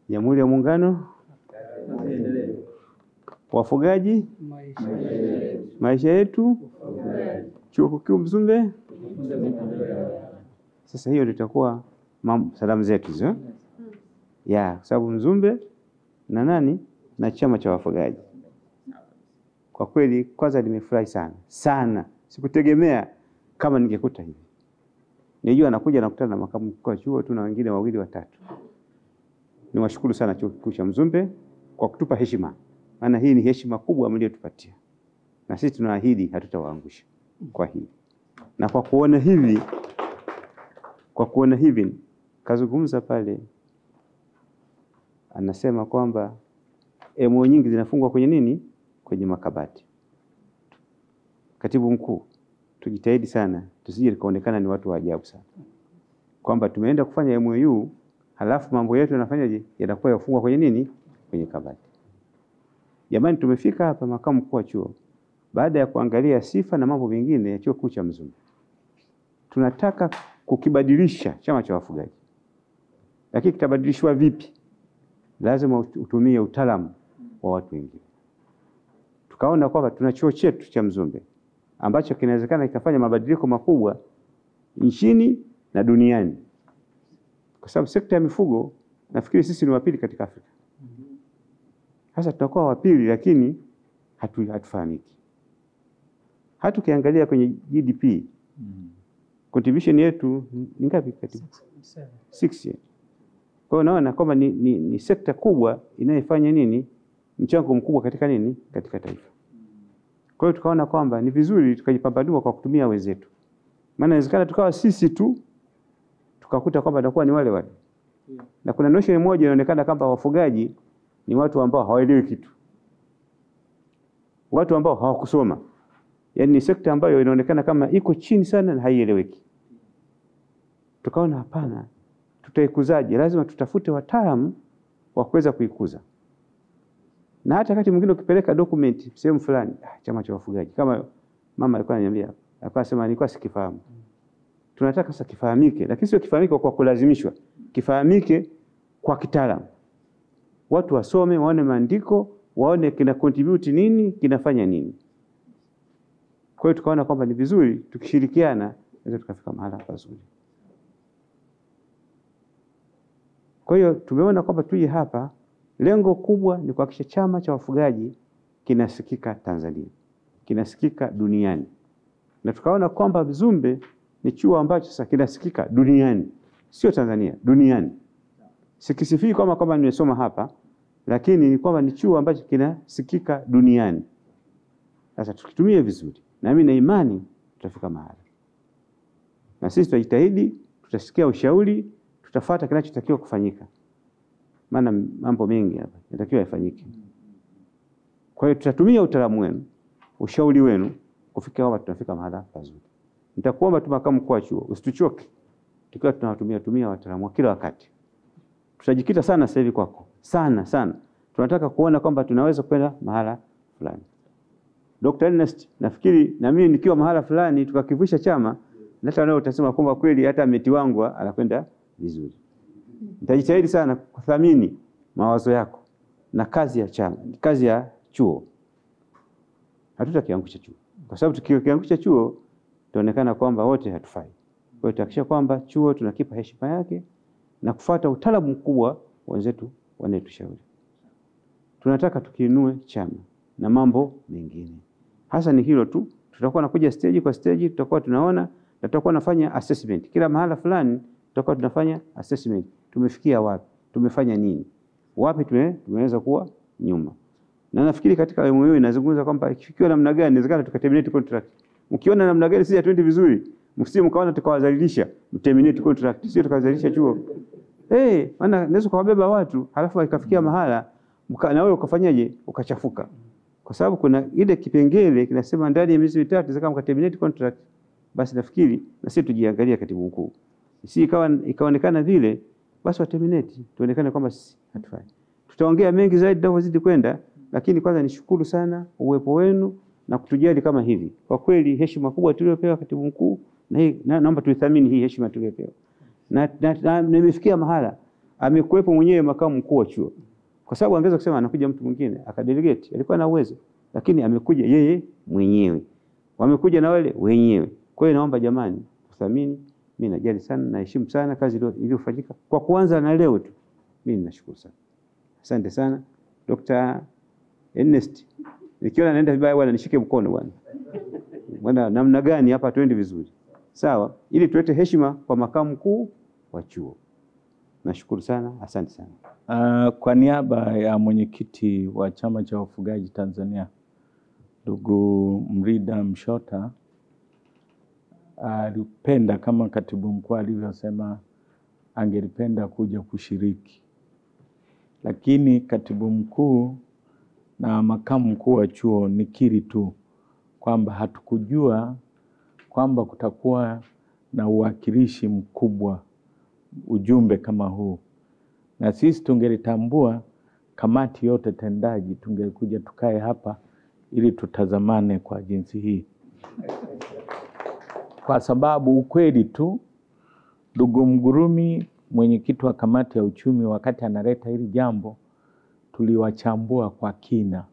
Jamhuri ya Muungano, wafugaji, maisha yetu, Chuo Kikuu Mzumbe. Sasa hiyo litakuwa salamu zetu hizo. Kwa sababu Mzumbe na nani na chama cha wafugaji. Kwa kweli kwanza nimefurahi sana. Sikutegemea kama ningekuta hivi. Nijua anakuja nakutana na makamu mkuu wa chuo tu na wengine wawili watatu. Niwashukuru sana Chuo Kikuu cha Mzumbe kwa kutupa heshima. Maana hii ni heshima kubwa mliotupatia. Na sisi tunaahidi hatutawaangusha kwa hii. Na kwa kuona hivi kazungumza pale, anasema kwamba MO nyingi zinafungwa kwenye nini? Kwenye makabati. Katibu Mkuu, tujitahidi sana tusije kaonekana ni watu wa ajabu sana, kwamba tumeenda kufanya MOU halafu mambo yetu yanafanyaje, yanakuwa yafungwa kwenye nini? Kwenye kabati. Jamani, tumefika hapa Makamu Mkuu wa Chuo baada ya kuangalia sifa na mambo mengine ya Chuo Kikuu cha Mzumbe. Tunataka kukibadilisha chama cha wafugaji. Lakini kitabadilishwa vipi? Lazima utumie utaalamu wa watu wengine. Tukaona kwamba tuna chuo chetu cha Mzumbe ambacho kinawezekana kikafanya mabadiliko makubwa nchini na duniani. Kwa sababu sekta ya mifugo nafikiri sisi ni wapili katika Afrika. Sasa tutakuwa wapili lakini hatufahamiki. Hata ukiangalia kwenye GDP contribution yetu ni ngapi katibu? 6. Kwa hiyo naona kwamba ni sekta kubwa inayofanya nini? Mchango mkubwa katika nini? Katika taifa. Kwa hiyo tukaona kwamba ni vizuri tukajipambanua kwa kutumia wenzetu. Maana inawezekana tukawa sisi tu tukakuta kwamba atakuwa ni wale. Na kuna notion moja inaonekana kwamba wafugaji ni watu ambao hawaelewi kitu. Watu ambao hawakusoma. Yaani ni sekta ambayo inaonekana kama iko chini sana na haieleweki. Tukaona hapana, tutaikuzaje? Lazima tutafute wataalamu wa kuweza kuikuza. Na hata wakati mwingine ukipeleka document sehemu fulani, chama cha wafugaji, kama mama alikuwa ananiambia, alikuwa anasema nilikuwa sikifahamu. Tunataka sasa kifahamike, lakini sio kifahamike kwa kulazimishwa. Kifahamike kwa kitaalamu. Watu wasome, waone maandiko, waone kina contribute nini, kinafanya nini. Kwa hiyo tukaona kwamba ni vizuri tukishirikiana tunaweza tukafika mahali pazuri. Kwa hiyo tumeona kwamba tuje hapa, lengo kubwa ni kuhakikisha chama cha wafugaji kinasikika Tanzania, kinasikika duniani, na tukaona kwamba Mzumbe ni chuo ambacho sasa kinasikika duniani, sio Tanzania, duniani. Sikisifii kama nimesoma hapa, lakini ni kwamba ni chuo ambacho kinasikika duniani. Sasa tukitumie vizuri, na mimi na imani tutafika mahali. Na sisi tutajitahidi, tutasikia ushauri, tutafuata kinachotakiwa kufanyika. Maana mambo mengi hapa yanatakiwa yafanyike. Kwa hiyo tutatumia utaalamu wenu, ushauri wenu kufikia hapa tunafika mahali pazuri. Nitakuomba tu makamu mkuu wa chuo usituchoke. Tukiwa tunawatumia wataalamu wa kila wakati. Tutajikita sana sasa hivi kwako. Sana. Tunataka kuona kwamba tunaweza kwenda mahala fulani. Dr. Ernest, nafikiri na mimi nikiwa mahala fulani tukakivusha chama, hata leo utasema kwamba kweli hata meti wangu anakwenda vizuri. Nitajitahidi sana kuthamini mawazo yako na kazi ya chama, kazi ya chuo. Hatutakiangusha chuo. Kwa sababu tukiangusha chuo tutaonekana kwamba wote hatufai. Kwa hiyo tutahakikisha kwamba chuo tunakipa heshima yake na kufuata utaalamu mkubwa wenzetu wanaotushauri. Tunataka tukiinue chama na mambo mengine. Hasa ni hilo tu. Tutakuwa nakuja stage kwa stage, tutakuwa tunaona na tutakuwa nafanya assessment. Kila mahala fulani tutakuwa tunafanya assessment. Tumefikia wapi? Tumefanya nini? Wapi tumeweza kuwa nyuma? Na nafikiri katika MOU inazungumza kwamba ikifikiwa namna gani inawezekana tukaterminate contract. Mkiona namna gani sisi hatuendi vizuri, msije mkaona tukawadhalilisha, mterminate contract. Sio tukadhalilisha chuo. Maana naweza kuwabeba watu halafu ikafikia mahala na wewe ukafanyaje? Ukachafuka. Kwa sababu kuna ile kipengele kinasema ndani ya miezi mitatu zaka mkaterminate contract. Basi nafikiri na sisi tujiangalia katibu mkuu. Si ikaonekana vile basi wa terminate, tuonekane kwamba sisi hatufai. Tutaongea mengi zaidi tunapozidi kwenda, lakini kwanza nishukuru sana uwepo wenu na kutujali kama hivi. Kwa kweli heshima kubwa tuliyopewa katibu mkuu, na naomba tuithamini hii heshima tuliyopewa. Na nimefikia mahala amekuepo mwenyewe makamu mkuu wa chuo. Kwa sababu angeweza kusema anakuja mtu mwingine akadelegate, alikuwa na uwezo, lakini amekuja yeye mwenyewe. Wamekuja na wale wenyewe. Kwa hiyo naomba jamani, kuthamini, mimi najali sana na heshimu sana kazi iliyofanyika. Kwa kuanza na leo tu, mimi ninashukuru sana. Asante sana. Dr. Ernest, nikiona naenda vibaya bwana nishike mkono bwana. Bwana namna gani hapa tuende vizuri? Sawa, ili tulete heshima kwa makamu mkuu wa chuo. Nashukuru sana, asante sana. Kwa niaba ya mwenyekiti wa Chama cha Wafugaji Tanzania, ndugu Mrida Mshota, alipenda kama katibu mkuu alivyosema angelipenda kuja kushiriki. Lakini katibu mkuu na makamu mkuu wa chuo nikiri tu kwamba hatukujua kwamba kutakuwa na uwakilishi mkubwa ujumbe kama huu. Na sisi tungelitambua kamati yote tendaji tungekuja tukae hapa ili tutazamane kwa jinsi hii. Kwa sababu ukweli tu ndugu Mgurumi mwenyekiti wa kamati ya uchumi wakati analeta hili jambo tuliwachambua kwa kina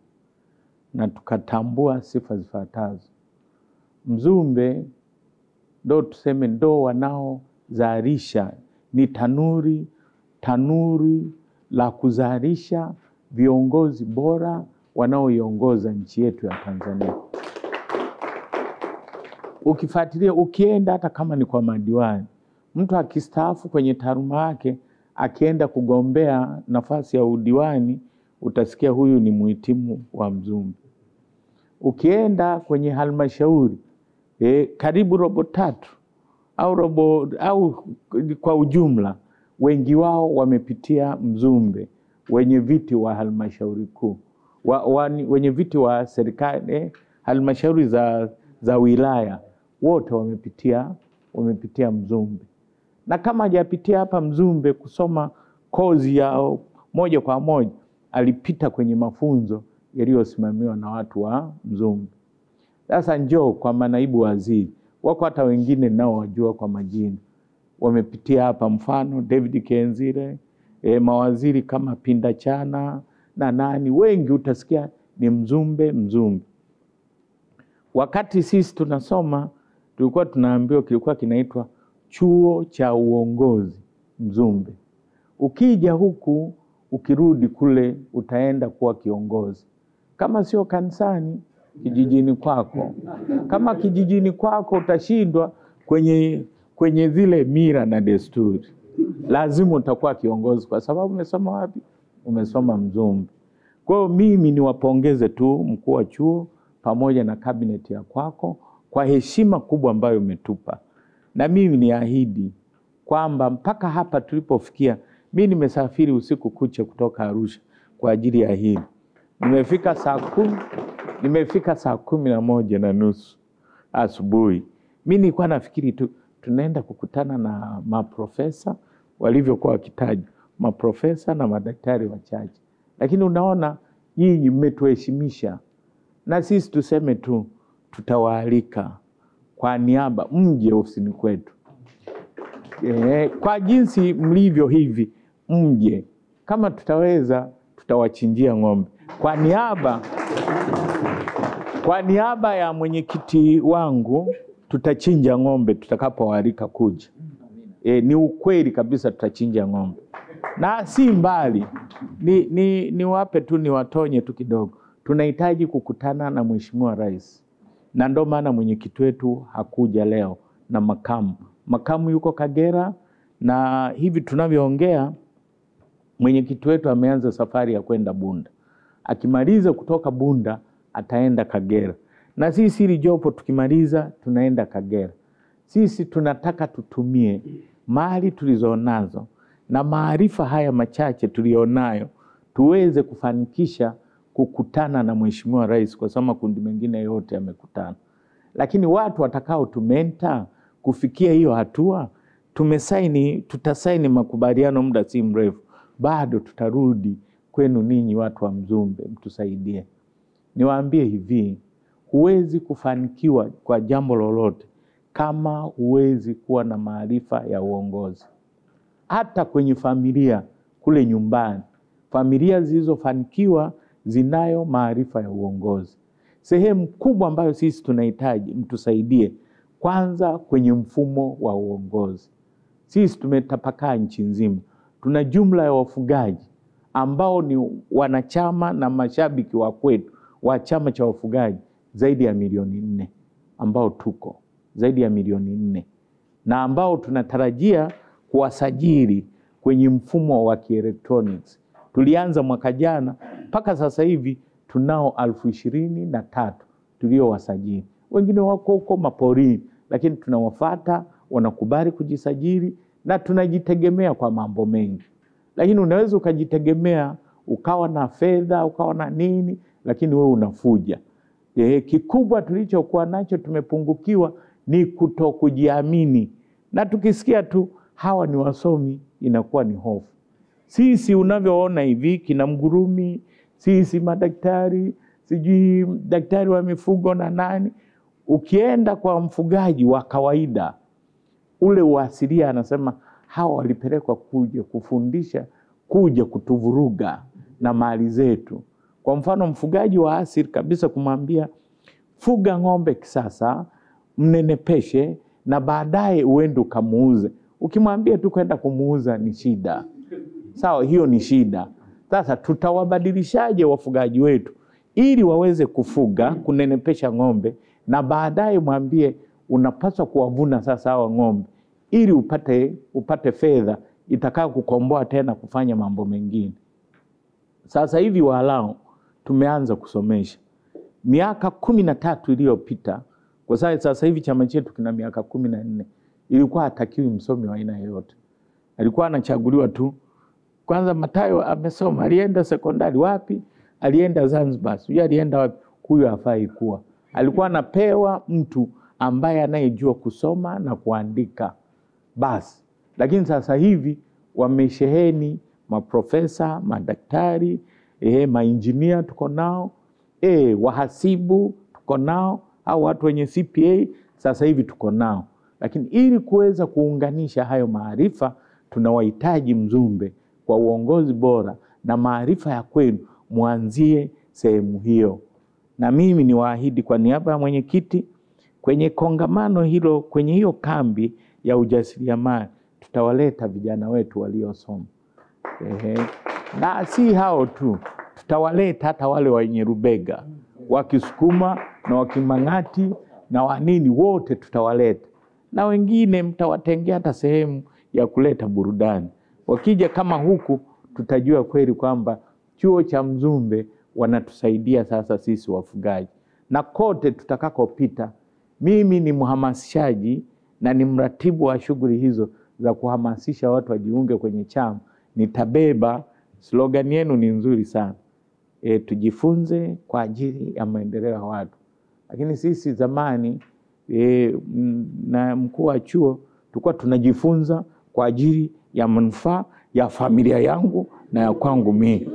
na tukatambua sifa zifuatazo. Mzumbe ndo tuseme ndo wanaozalisha, ni tanuri la kuzalisha viongozi bora wanaoiongoza nchi yetu ya Tanzania. Ukifuatilia ukienda hata kama ni kwa madiwani, mtu akistaafu kwenye taaluma yake akienda kugombea nafasi ya udiwani utasikia huyu ni muhitimu wa Mzumbe. Ukienda kwenye halmashauri karibu robo tatu au kwa ujumla wengi wao wamepitia Mzumbe, wenye viti wa halmashauri kuu, wenye viti wa serikali, halmashauri za wilaya wote wamepitia Mzumbe. Na kama hajapitia hapa Mzumbe kusoma kozi yao moja kwa moja, alipita kwenye mafunzo yaliyosimamiwa na watu wa Mzumbe. Sasa njoo kwa manaibu waziri, wako hata wengine nao wajua kwa majina, wamepitia hapa, mfano David Kenzile, mawaziri kama Pindachana na nani, wengi utasikia ni Mzumbe. Wakati sisi tunasoma tulikuwa tunaambiwa kilikuwa kinaitwa chuo cha uongozi Mzumbe. Ukija huku, ukirudi kule, utaenda kuwa kiongozi. Kama sio kanisani, kijijini kwako. Kama kijijini kwako utashindwa kwenye zile mila na desturi, lazima utakuwa kiongozi, kwa sababu umesoma wapi? Umesoma Mzumbe. Kwa hiyo mimi niwapongeze tu mkuu wa chuo pamoja na kabineti ya kwako kwa heshima kubwa ambayo umetupa. Na mimi niahidi kwamba mpaka hapa tulipofikia, mimi nimesafiri usiku kucha kutoka Arusha kwa ajili ya hili. Nimefika saa 11:30 asubuhi. Mimi nilikuwa nafikiri tu tunaenda kukutana na maprofesa walivyokuwa wakitaja, maprofesa na madaktari wachache. Lakini unaona nyinyi mmetuheshimisha, na sisi tuseme tu tutawaalika kwa niaba mje ofisini kwetu. Kwa jinsi mlivyo hivi mje, kama tutaweza tutawachinjia ng'ombe. Kwa niaba ya mwenyekiti wangu tutachinja ng'ombe tutakapowaalika kuja. Ni ukweli kabisa, tutachinja ng'ombe. Na si mbali, niwape tu, niwatonye tu kidogo. Tunahitaji kukutana na Mheshimiwa Rais. Na ndio maana mwenyekiti wetu hakuja leo na makamu yuko Kagera, na hivi tunavyoongea mwenyekiti wetu ameanza safari ya kwenda Bunda. Akimaliza kutoka Bunda ataenda Kagera. Na sisi hili jopo tukimaliza tunaenda Kagera. Sisi tunataka tutumie mali tulizonazo na maarifa haya machache tulionayo tuweze kufanikisha kukutana na Mheshimiwa Rais, kwa sababu makundi mengine yote yamekutana. Lakini watu watakao tumenta kufikia hiyo hatua, tutasaini makubaliano muda si mrefu. Bado tutarudi kwenu ninyi watu wa Mzumbe, mtusaidie. Niwaambie hivi, huwezi kufanikiwa kwa jambo lolote kama huwezi kuwa na maarifa ya uongozi. Hata kwenye familia kule nyumbani, familia zilizofanikiwa zinayo maarifa ya uongozi. Sehemu kubwa ambayo sisi tunahitaji mtusaidie kwanza kwenye mfumo wa uongozi. Sisi tumetapakaa nchi nzima. Tuna jumla ya wafugaji ambao ni wanachama na mashabiki wa kwetu wa chama cha wafugaji zaidi ya 4,000,000 ambao tuko zaidi ya 4,000,000 na ambao tunatarajia kuwasajili kwenye mfumo wa kielektroniki. Tulianza mwaka jana, mpaka sasa hivi tunao 23,000 tuliowasajili. Wengine wako huko maporini, lakini tunawafuata, wanakubali kujisajili, na tunajitegemea kwa mambo mengi. Lakini unaweza ukajitegemea, ukawa na fedha, ukawa na nini, lakini wewe unafuja. Kikubwa tulichokuwa nacho tumepungukiwa ni kutokujiamini. Na tukisikia tu hawa ni wasomi, inakuwa ni hofu. Sisi unavyoona hivi kina Mgurumi, sisi madaktari, sijui daktari wa mifugo na nani, ukienda kwa mfugaji wa kawaida, ule uasilia anasema hawa walipelekwa kuja kufundisha, kuja kutuvuruga na mali zetu. Kwa mfano mfugaji wa asili kabisa kumwambia fuga ng'ombe kisasa, mnenepeshe na baadaye uende ukamuuze. Ukimwambia tu kwenda kumuuza ni shida. Sawa, hiyo ni shida. Sasa tutawabadilishaje wafugaji wetu ili waweze kufuga, kunenepesha ng'ombe, na baadaye mwambie unapaswa kuwavuna sasa hawa ng'ombe ili upate fedha itakao kukomboa tena kufanya mambo mengine. Sasa hivi walao tumeanza kusomesha. Miaka 13 iliyopita, kwa sasa hivi chama chetu kina miaka 14, ilikuwa hatakiwi msomi wa aina yoyote. Alikuwa anachaguliwa tu. Kwanza Matayo amesoma, alienda sekondari wapi? Alienda Zanzibar. Sio alienda wapi? Huyo hafai kuwa. Alikuwa anapewa mtu ambaye anayejua kusoma na kuandika. Basi. Lakini sasa hivi wamesheheni maprofesa, madaktari, mainjinia tuko nao, wahasibu tuko nao, au watu wenye CPA sasa hivi tuko nao. Lakini ili kuweza kuunganisha hayo maarifa, tunawahitaji Mzumbe kwa uongozi bora na maarifa ya kwenu, muanzie sehemu hiyo. Na mimi niwaahidi kwa niaba ya mwenyekiti, kwenye kongamano hilo, kwenye hiyo kambi ya ujasiriamali, tutawaleta vijana wetu waliosoma. Na si hao tu, tutawaleta hata wale wenye Rubega, Wakisukuma na Wakimang'ati na wanini wote tutawaleta. Na wengine mtawatengea hata sehemu ya kuleta burudani. Wakija kama huku tutajua kweli kwamba chuo cha Mzumbe wanatusaidia sasa sisi wafugaji. Na kote tutakakopita, mimi ni mhamasishaji na ni mratibu wa shughuli hizo za kuhamasisha watu wajiunge kwenye chama. Nitabeba slogan yenu ni nzuri sana. Tujifunze kwa ajili ya maendeleo ya watu. Lakini sisi zamani na mkuu wa chuo tulikuwa tunajifunza kwa ajili ya manufaa ya familia yangu na ya kwangu mimi.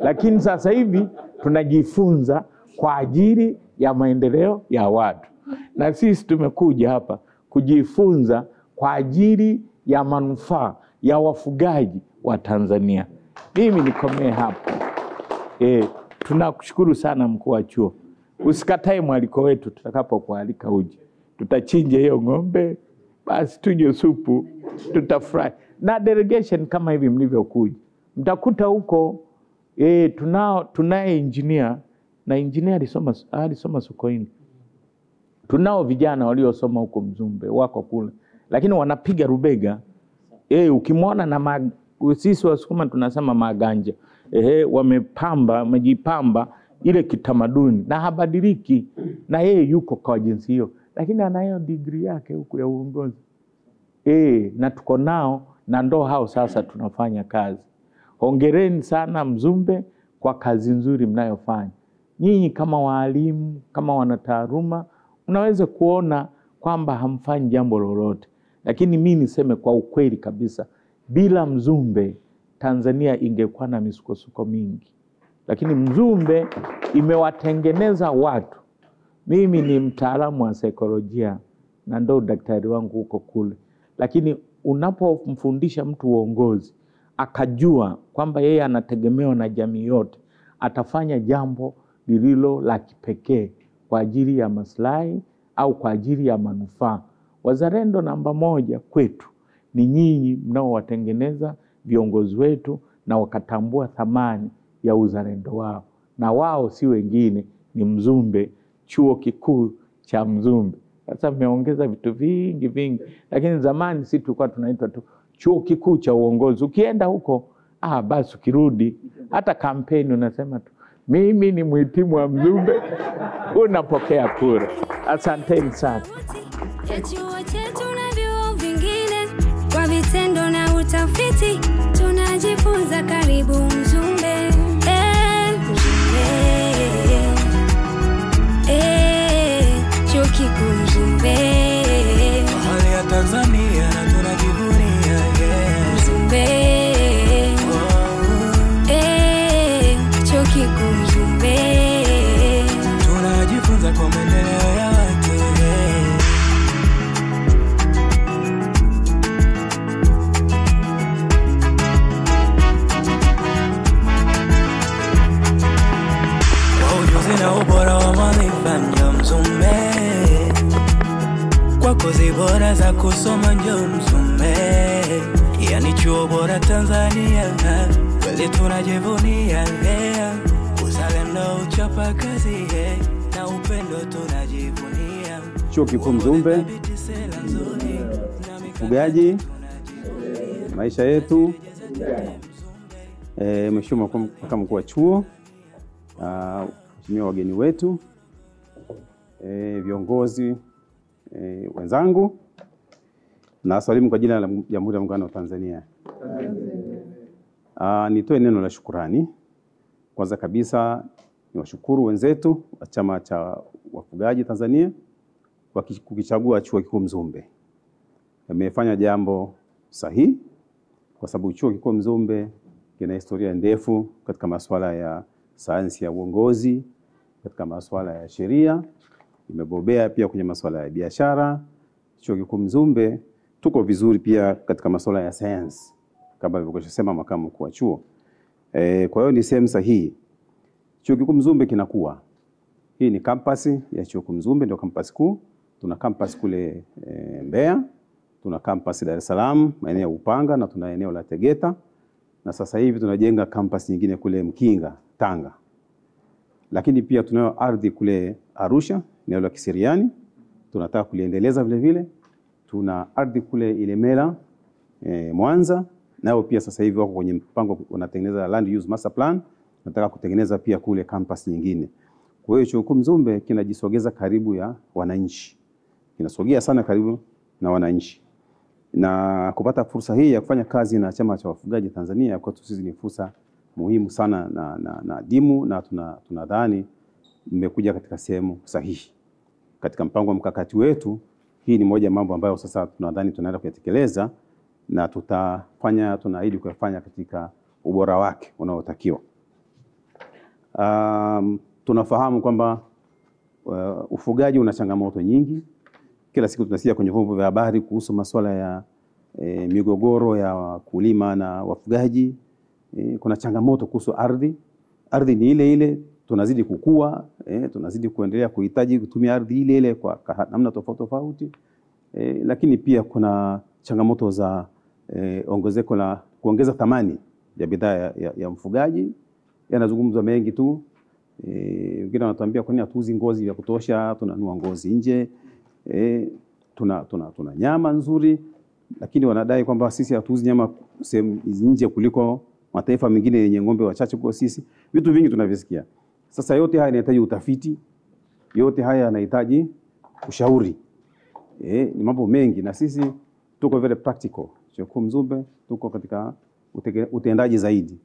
Lakini sasa hivi tunajifunza kwa ajili ya maendeleo ya watu. Na sisi tumekuja hapa kujifunza kwa ajili ya manufaa ya wafugaji wa Tanzania. Mimi nikomee hapo. Tunakushukuru sana mkuu wa chuo. Usikatae mwaliko wetu tutakapokualika uje. Tutachinja hiyo ng'ombe, basi tuje supu, tutafurahi. Na delegation kama hivi mlivyokuja. Mtakuta huko tunaye engineer na engineer alisoma Sokoine. Tunao vijana waliosoma huko Mzumbe wako kule. Lakini wanapiga Rubega. Ukimwona na sisi Wasukuma tunasema maganja. Wamejipamba ile kitamaduni na habadiliki, na yeye yuko kwa jinsi hiyo, lakini anayo degree yake huko ya uongozi. Na tuko nao na ndo hao sasa tunafanya kazi. Hongereni sana Mzumbe kwa kazi nzuri mnayofanya. Nyinyi kama walimu, kama wanataaluma, unaweza kuona kwamba hamfanyi jambo lolote. Lakini mimi niseme kwa ukweli kabisa, bila Mzumbe Tanzania ingekuwa na misukosuko mingi. Lakini Mzumbe imewatengeneza watu. Mimi ni mtaalamu wa saikolojia na ndo daktari wangu huko kule. Lakini unapomfundisha mtu uongozi, akajua kwamba yeye anategemewa na jamii yote, atafanya jambo lililo la kipekee kwa ajili ya maslahi au kwa ajili ya manufaa. Wazalendo namba moja kwetu ni nyinyi mnaowatengeneza viongozi wetu na wakatambua thamani ya uzalendo wao. Na wao si wengine ni Mzumbe, chuo kikuu cha Mzumbe. Sasa mmeongeza vitu vingi. Lakini zamani sisi tulikuwa tunaitwa tu chuo kikuu cha uongozi. Ukienda huko, basi ukirudi, hata kampeni unasema tu, mimi ni mhitimu wa Mzumbe, unapokea kura. Asanteni sana. Chuo chetu na vyuo vingine, kwa vitendo na utafiti, tunajifunza. Karibu Mzumbe. Chuo kikuu Mzumbe. Mahali ya Tanzania na tunajivunia. Mzumbe. Chuo kikuu Mzumbe. Tunajifunza kwa maendeleo ya watu. Na ubora wa malifanya Mzumbe, kwa kozi bora za kusoma njo Mzumbe, yani chuo bora Tanzania, kweli tunajivunia. Uzalendo, uchapa kazi na upendo tunajivunia. Chuo kikuu Mzumbe, ufugaji, maisha yetu. Mheshimiwa Makamu Mkuu wa Chuo, mheshimiwa wageni wetu, viongozi wenzangu, na swalimu kwa jina la Jamhuri ya Muungano wa Tanzania. Nitoe neno la shukurani. Kwanza kabisa niwashukuru wenzetu wa Chama cha Wafugaji Tanzania kwa kukichagua chuo kikuu Mzumbe. Wamefanya jambo sahihi kwa sababu chuo kikuu Mzumbe kina historia ndefu katika masuala ya sayansi ya uongozi, katika masuala ya sheria, imebobea pia kwenye masuala ya biashara. Chuo kikuu Mzumbe tuko vizuri pia katika masuala ya sayansi kama alivyosema Makamu Mkuu wa Chuo. Kwa hiyo ni sehemu sahihi. Chuo kikuu Mzumbe kinakuwa. Hii ni kampasi ya chuo kikuu Mzumbe, ndio kampasi kuu. Tuna kampasi kule Mbeya, tuna kampasi Dar es Salaam, maeneo ya Upanga, na tuna eneo la Tegeta. na sasa hivi tunajenga campus nyingine kule Mkinga, Tanga. Lakini pia tunayo ardhi kule Arusha, eneo la Kiseriani, tunataka kuliendeleza vile vile. Tuna ardhi kule Ilemela, Mwanza, nao pia sasa hivi wako kwenye mpango, wanatengeneza land use master plan, nataka kutengeneza pia kule campus nyingine. Kwa hiyo Chuo Kikuu Mzumbe kinajisogeza karibu ya wananchi. Kinasogea sana karibu na wananchi. Na kupata fursa hii ya kufanya kazi na Chama cha Wafugaji Tanzania kwa sisi ni fursa muhimu sana na adimu, na tunadhani mmekuja katika sehemu sahihi. Katika mpango mkakati wetu, hii ni moja mambo ambayo sasa tunadhani tunaenda kuyatekeleza, na tunaahidi kuyafanya katika ubora wake unaotakiwa. Tunafahamu kwamba ufugaji una changamoto nyingi. Kila siku tunasikia kwenye vyombo vya habari kuhusu masuala ya migogoro ya wakulima na wafugaji. Kuna changamoto kuhusu ardhi. Ardhi ni ile ile, tunazidi kukua, tunazidi kuendelea kuhitaji kutumia ardhi ile ile kwa namna tofauti tofauti. Lakini pia kuna changamoto za ongezeko la kuongeza thamani ya bidhaa ya mfugaji. Yanazungumzwa mengi tu. Wengine wanatuambia kwa nini hatuuzi ngozi ya kutosha, tunanunua ngozi nje. Tuna nyama nzuri, lakini wanadai kwamba sisi hatuuzi nyama sehemu nje kuliko mataifa mengine yenye ng'ombe wachache kwa sisi. Vitu vingi tunavisikia. Sasa yote haya yanahitaji utafiti, yote haya yanahitaji ushauri. Ni mambo mengi, na sisi tuko very practical. Chuo Kikuu Mzumbe tuko katika utendaji zaidi.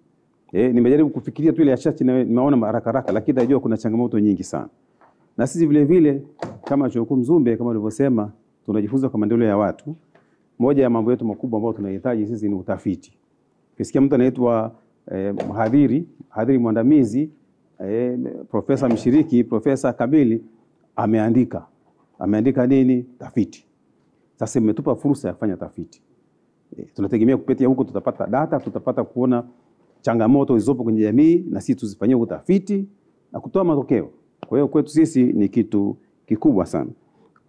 Nimejaribu kufikiria tu ile chache na nimeona haraka, lakini najua kuna changamoto nyingi sana. Na sisi vile vile kama Chuo Kikuu Mzumbe, kama nilivyosema, tunajifunza kwa maendeleo ya watu. Moja ya mambo yetu makubwa ambayo tunahitaji sisi ni utafiti. Ukisikia mtu anaitwa mhadhiri mwandamizi, profesa mshiriki, profesa kamili, ameandika nini? Tafiti. Sasa imetupa fursa ya kufanya tafiti. Tunategemea kupitia huko tutapata data, tutapata kuona changamoto zilizopo kwenye jamii, na sisi tuzifanyie utafiti na kutoa matokeo. Kwa hiyo kwetu sisi ni kitu kikubwa sana.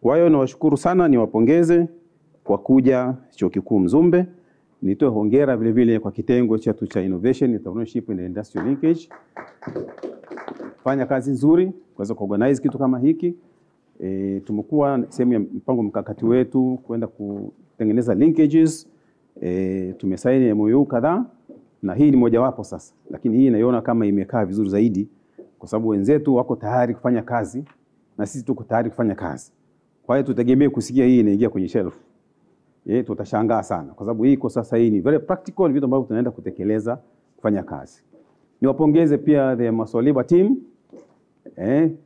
Kwa hiyo nawashukuru sana, niwapongeze kwa kuja Chuo Kikuu Mzumbe. Nitoe hongera vile vile kwa kitengo chetu cha Innovation, Entrepreneurship and Industrial Linkage. Fanya kazi nzuri kuweza kuorganize kitu kama hiki. Tumekuwa sehemu ya mpango mkakati wetu kwenda kutengeneza linkages. Tumesaini MOU kadhaa, na hii ni mojawapo sasa. Lakini hii naiona kama imekaa vizuri zaidi, kwa sababu wenzetu wako tayari kufanya kazi na sisi tuko tayari kufanya kazi. Kwa hiyo tutegemee kusikia hii inaingia kwenye shelf. Tutashangaa sana, kwa sababu hii kwa sasa hii ni very practical, vitu ambavyo tunaenda kutekeleza kufanya kazi. Niwapongeze pia the Maswaliba team.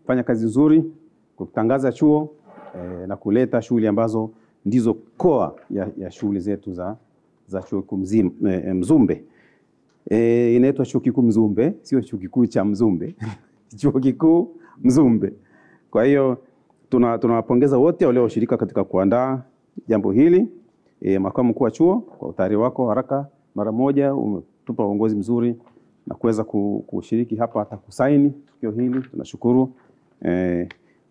Fanya kazi nzuri kutangaza chuo na kuleta shughuli ambazo ndizo core ya shughuli zetu za Chuo Kikuu Mzumbe. Inaitwa Chuo Kikuu Mzumbe, sio Chuo Kikuu cha Mzumbe. Chuo Kikuu Mzumbe. Kwa hiyo tunawapongeza wote walioshirika katika kuandaa jambo hili. Makamu mkuu wa chuo, kwa utayari wako haraka mara moja umetupa uongozi mzuri na kuweza kushiriki hapa hata kusaini tukio hili. Tunashukuru.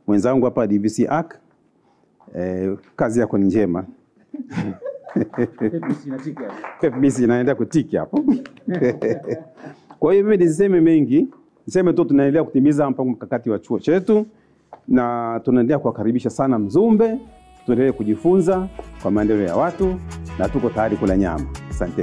Mwenzangu hapa DVC ARC, kazi yako ni njema. KPBC inaenda kutiki hapo. Kwa hiyo mimi niseme mengi, niseme tu tunaendelea kutimiza mpango mkakati wa chuo chetu, na tunaendelea kuwakaribisha sana Mzumbe. Tuendelee kujifunza kwa maendeleo ya watu, na tuko tayari kula nyama. Asante.